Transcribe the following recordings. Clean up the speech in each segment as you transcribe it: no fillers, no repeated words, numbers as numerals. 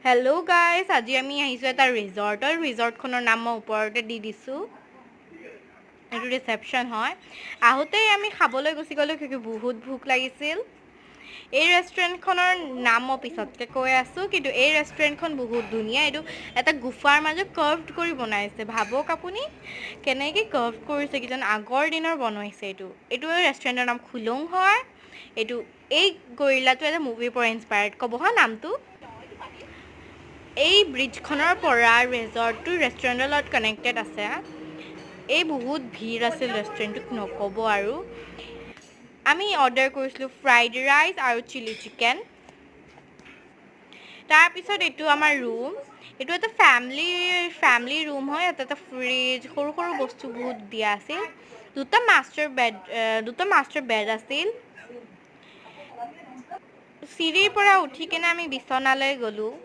Hello' guys, আজি আমি আহিছোঁ এটা ৰিজৰ্টখনৰ নাম মই ওপৰতে দি দিছোঁ। এইটো ৰিচেপশ্যন হয়। আহোঁতেই আমি খাবলৈ গুচি গ'লোঁ কিয় বহুত ভোক লাগিছিল। এই ৰেষ্টুৰেণ্টখনৰ নাম মই পিছতকৈ কৈ আছোঁ, কিন্তু এই ৰেষ্টুৰেণ্টখন বহুত ধুনীয়া। এইটো এটা গুফাৰ মাজত কাৰ্ভড কৰি বনাইছে। ভাবক আপুনি কেনেকৈ কাৰ্ভ কৰিছে, কিজান আগৰ দিনৰ বনাইছে। এইটো ৰেষ্টুৰেণ্টৰ নাম খুলুং হয়। এই গৰিলাটো এটা মুভিৰ পৰা ইনস্পায়াৰ্ড। ক'ব হা নামটো। এই ব্ৰিজখনৰ পৰা ৰিজৰ্টটো ৰেষ্টুৰেণ্টৰ লগত কানেক্টেড আছে। এই বহুত ভিৰ আছিল ৰেষ্টুৰেণ্টটোত নক'ব আৰু। আমি অৰ্ডাৰ কৰিছিলোঁ ফ্ৰাইড ৰাইচ আৰু চিলি চিকেন। তাৰপিছত এইটো আমাৰ ৰুম। এইটো এটা ফেমিলি ৰুম হয়। ইয়াতে এটা ফ্ৰিজ, সৰু সৰু বস্তু বহুত দিয়া আছিল। দুটা মাষ্টাৰ বেড আছিল। চিৰিৰ পৰা উঠি কিনে আমি বিচনালৈ গ'লোঁ।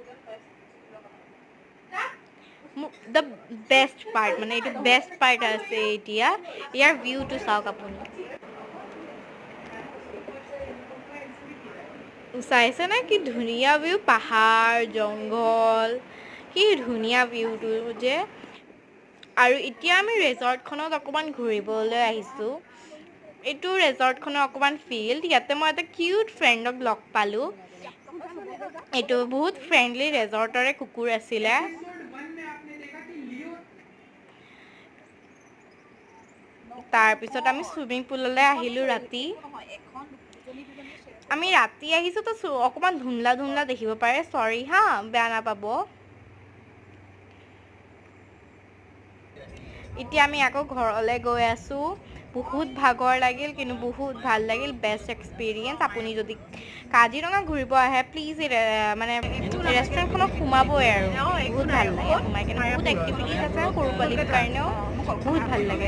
দ্য বেষ্ট পাৰ্ট, মানে এইটো বেষ্ট পাৰ্ট আছে এতিয়া। ইয়াৰ ভিউটো চাওক আপুনি। চাইছেনে কি ধুনীয়া ভিউ, পাহাৰ জংঘল, কি ধুনীয়া ভিউটো যে। আৰু এতিয়া আমি ৰিজৰ্টখনত অকণমান ঘূৰিবলৈ আহিছোঁ। এইটো ৰিজৰ্টখনৰ অকণমান ফিল্ড। ইয়াতে মই এটা কিউট ফ্ৰেণ্ডক লগ পালোঁ। এইটো বহুত ফ্ৰেণ্ডলি ৰিজৰ্টৰে কুকুৰ আছিলে। তাৰপিছত আমি চুইমিং পুললৈ আহিলোঁ ৰাতি। আমি ৰাতি আহিছোঁ তো অকণমান ধুন্দলা দেখিব পাৰে। চৰি হা, বেয়া নাপাব। এতিয়া আমি আকৌ ঘৰলৈ গৈ আছোঁ। বহুত ভাগৰ লাগিল, কিন্তু বহুত ভাল লাগিল। Best experience. আপুনি যদি কাজিৰঙা ঘূৰিব আহে, প্লিজ মানে ৰেষ্টুৰেণ্টখনত সোমাবই আৰু বহুত ভাল লাগে সোমাই কিনে। বহুত এক্টিভিটিজ আছে সৰু পোৱালীৰ কাৰণেও, বহুত ভাল লাগে।